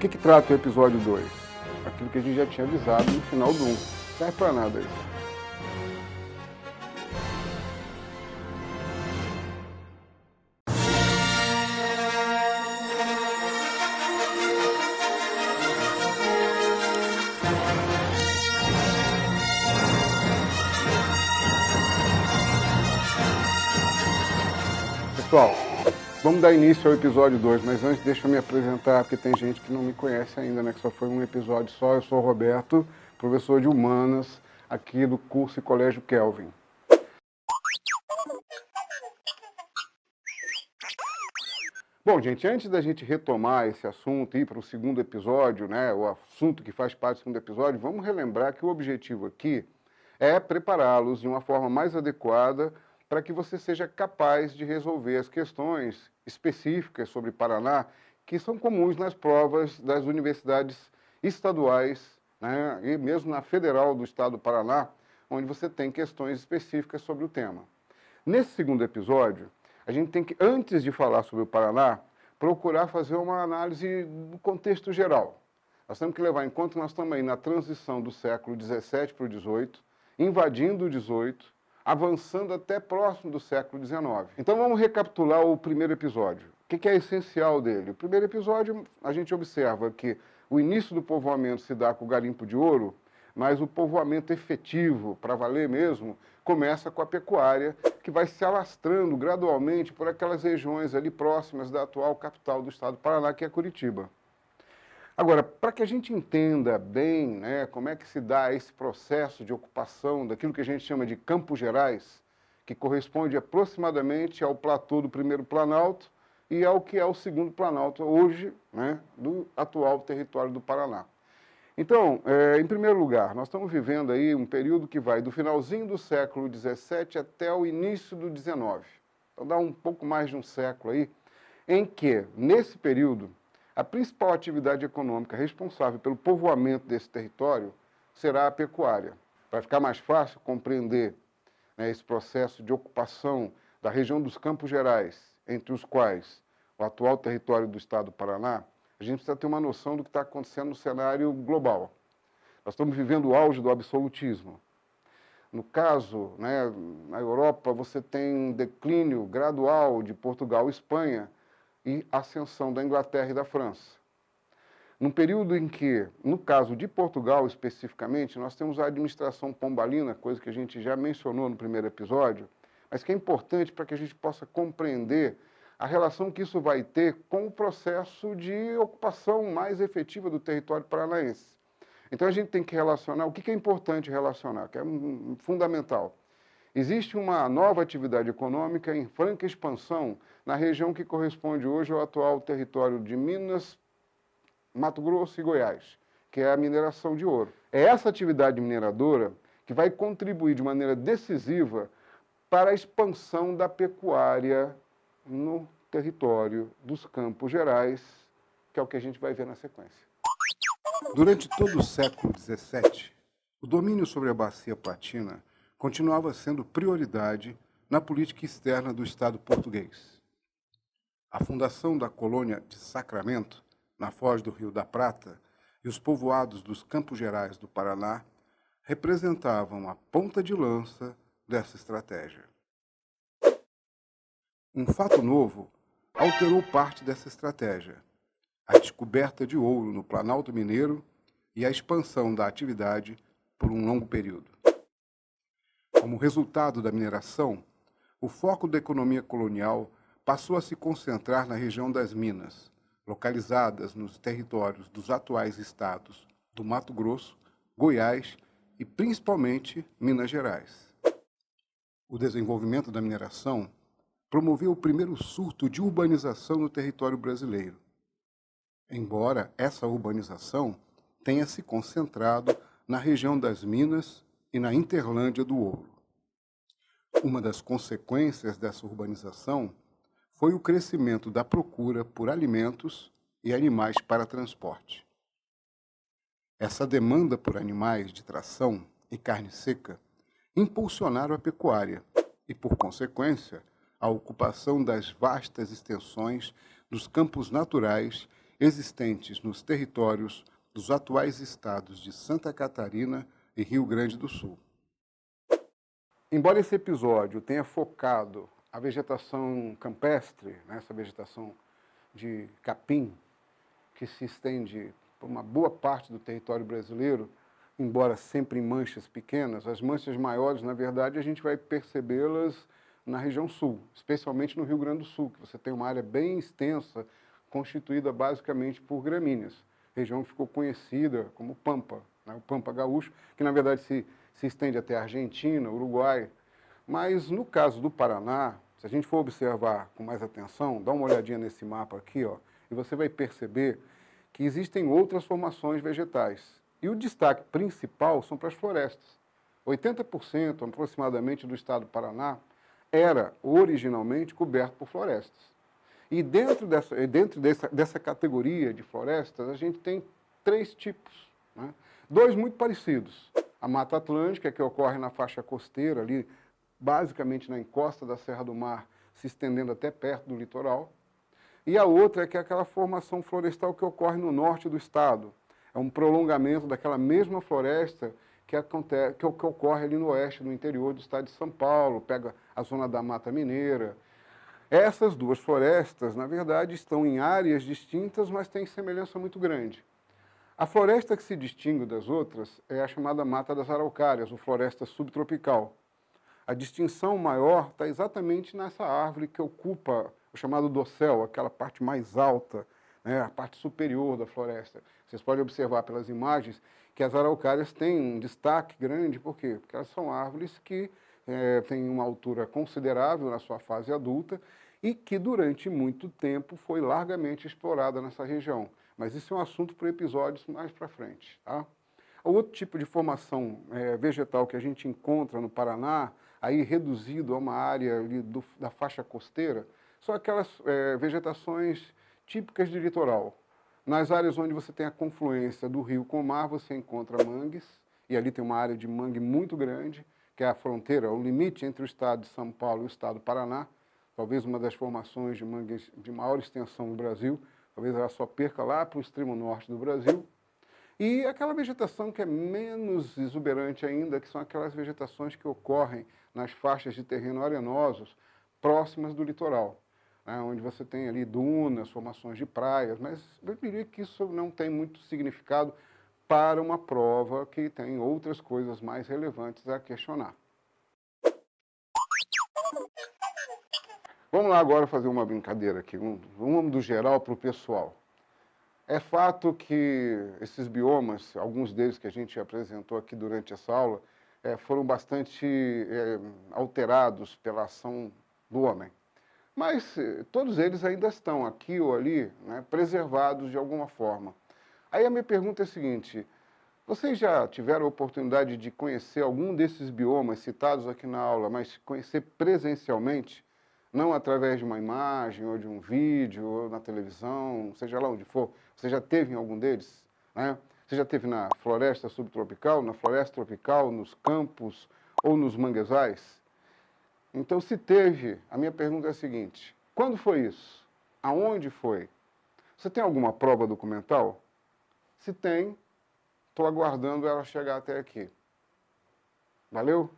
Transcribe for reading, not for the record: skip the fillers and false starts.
que trata o episódio 2? Aquilo que a gente já tinha avisado no final do 1. Não serve pra nada isso. Pessoal, vamos dar início ao episódio 2, mas antes deixa eu me apresentar, porque tem gente que não me conhece ainda, né? Que só foi um episódio só. Eu sou o Roberto, professor de Humanas, aqui do curso e Colégio Kelvin. Bom, gente, antes da gente retomar esse assunto e ir para o segundo episódio, né? O assunto que faz parte do segundo episódio, vamos relembrar que o objetivo aqui é prepará-los de uma forma mais adequada para que você seja capaz de resolver as questões específicas sobre Paraná que são comuns nas provas das universidades estaduais, né, e mesmo na Federal do Estado do Paraná, onde você tem questões específicas sobre o tema. Nesse segundo episódio, a gente tem que, antes de falar sobre o Paraná, procurar fazer uma análise do contexto geral. Nós temos que levar em conta que nós estamos aí na transição do século XVII para o XVIII, invadindo o XVIII, avançando até próximo do século XIX. Então vamos recapitular o primeiro episódio. O que é essencial dele? O primeiro episódio, a gente observa que o início do povoamento se dá com o garimpo de ouro, mas o povoamento efetivo, para valer mesmo, começa com a pecuária, que vai se alastrando gradualmente por aquelas regiões ali próximas da atual capital do estado do Paraná, que é Curitiba. Agora, para que a gente entenda bem, né, como é que se dá esse processo de ocupação daquilo que a gente chama de Campos Gerais, que corresponde aproximadamente ao platô do Primeiro Planalto e ao que é o Segundo Planalto hoje, né, do atual território do Paraná. Então, em primeiro lugar, nós estamos vivendo aí um período que vai do finalzinho do século XVII até o início do XIX. Então dá um pouco mais de um século aí, em que, nesse período, a principal atividade econômica responsável pelo povoamento desse território será a pecuária. Para ficar mais fácil compreender, né, esse processo de ocupação da região dos Campos Gerais, entre os quais o atual território do estado do Paraná, a gente precisa ter uma noção do que está acontecendo no cenário global. Nós estamos vivendo o auge do absolutismo. No caso, né, na Europa, você tem um declínio gradual de Portugal e Espanha, e ascensão da Inglaterra e da França. Num período em que, no caso de Portugal especificamente, nós temos a administração pombalina, coisa que a gente já mencionou no primeiro episódio, mas que é importante para que a gente possa compreender a relação que isso vai ter com o processo de ocupação mais efetiva do território paranaense. Então a gente tem que relacionar, o que é importante relacionar, que é fundamental. Existe uma nova atividade econômica em franca expansão na região que corresponde hoje ao atual território de Minas, Mato Grosso e Goiás, que é a mineração de ouro. É essa atividade mineradora que vai contribuir de maneira decisiva para a expansão da pecuária no território dos Campos Gerais, que é o que a gente vai ver na sequência. Durante todo o século XVII, o domínio sobre a Bacia Platina continuava sendo prioridade na política externa do Estado português. A fundação da colônia de Sacramento, na foz do Rio da Prata, e os povoados dos Campos Gerais do Paraná representavam a ponta de lança dessa estratégia. Um fato novo alterou parte dessa estratégia: a descoberta de ouro no Planalto Mineiro e a expansão da atividade por um longo período. Como resultado da mineração, o foco da economia colonial passou a se concentrar na região das Minas, localizadas nos territórios dos atuais estados do Mato Grosso, Goiás e principalmente Minas Gerais. O desenvolvimento da mineração promoveu o primeiro surto de urbanização no território brasileiro. Embora essa urbanização tenha se concentrado na região das Minas e na Interlândia do Ouro. Uma das consequências dessa urbanização foi o crescimento da procura por alimentos e animais para transporte. Essa demanda por animais de tração e carne seca impulsionaram a pecuária e, por consequência, a ocupação das vastas extensões dos campos naturais existentes nos territórios dos atuais estados de Santa Catarina e Rio Grande do Sul. Embora esse episódio tenha focado a vegetação campestre, né, essa vegetação de capim, que se estende por uma boa parte do território brasileiro, embora sempre em manchas pequenas, as manchas maiores, na verdade, a gente vai percebê-las na região sul, especialmente no Rio Grande do Sul, que você tem uma área bem extensa, constituída basicamente por gramíneas, região que ficou conhecida como Pampa, né, o Pampa Gaúcho, que na verdade se estende até a Argentina, Uruguai. Mas no caso do Paraná, se a gente for observar com mais atenção, dá uma olhadinha nesse mapa aqui, ó, e você vai perceber que existem outras formações vegetais. E o destaque principal são para as florestas. 80% aproximadamente do estado do Paraná era originalmente coberto por florestas. E dentro dessa categoria de florestas, a gente tem três tipos, né? Dois muito parecidos. A Mata Atlântica, que ocorre na faixa costeira, ali, basicamente na encosta da Serra do Mar, se estendendo até perto do litoral. E a outra é que é aquela formação florestal que ocorre no norte do estado. É um prolongamento daquela mesma floresta que ocorre ali no oeste, no interior do estado de São Paulo, pega a zona da Mata Mineira. Essas duas florestas, na verdade, estão em áreas distintas, mas têm semelhança muito grande. A floresta que se distingue das outras é a chamada Mata das Araucárias, ou floresta subtropical. A distinção maior está exatamente nessa árvore que ocupa o chamado dossel, aquela parte mais alta, né, a parte superior da floresta. Vocês podem observar pelas imagens que as araucárias têm um destaque grande, por quê? Porque elas são árvores que têm uma altura considerável na sua fase adulta e que durante muito tempo foi largamente explorada nessa região. Mas isso é um assunto para episódios mais para frente, tá? O outro tipo de formação vegetal que a gente encontra no Paraná, aí reduzido a uma área ali da faixa costeira, são aquelas vegetações típicas de litoral. Nas áreas onde você tem a confluência do rio com o mar, você encontra mangues, e ali tem uma área de mangue muito grande, que é a fronteira, o limite entre o estado de São Paulo e o estado do Paraná, talvez uma das formações de mangues de maior extensão no Brasil, talvez ela só perca lá para o extremo norte do Brasil. E aquela vegetação que é menos exuberante ainda, que são aquelas vegetações que ocorrem nas faixas de terreno arenosos próximas do litoral, né, onde você tem ali dunas, formações de praias, mas eu diria que isso não tem muito significado para uma prova que tem outras coisas mais relevantes a questionar. Vamos lá agora fazer uma brincadeira aqui, vamos do geral para o pessoal. É fato que esses biomas, alguns deles que a gente apresentou aqui durante essa aula, foram bastante alterados pela ação do homem. Mas todos eles ainda estão aqui ou ali, né, preservados de alguma forma. Aí a minha pergunta é a seguinte: vocês já tiveram a oportunidade de conhecer algum desses biomas citados aqui na aula, mas conhecer presencialmente, não através de uma imagem, ou de um vídeo, ou na televisão, seja lá onde for? Você já teve em algum deles? Né? Você já teve na floresta subtropical, na floresta tropical, nos campos ou nos manguezais? Então, se teve, a minha pergunta é a seguinte: quando foi isso? Aonde foi? Você tem alguma prova documental? Se tem, estou aguardando ela chegar até aqui. Valeu?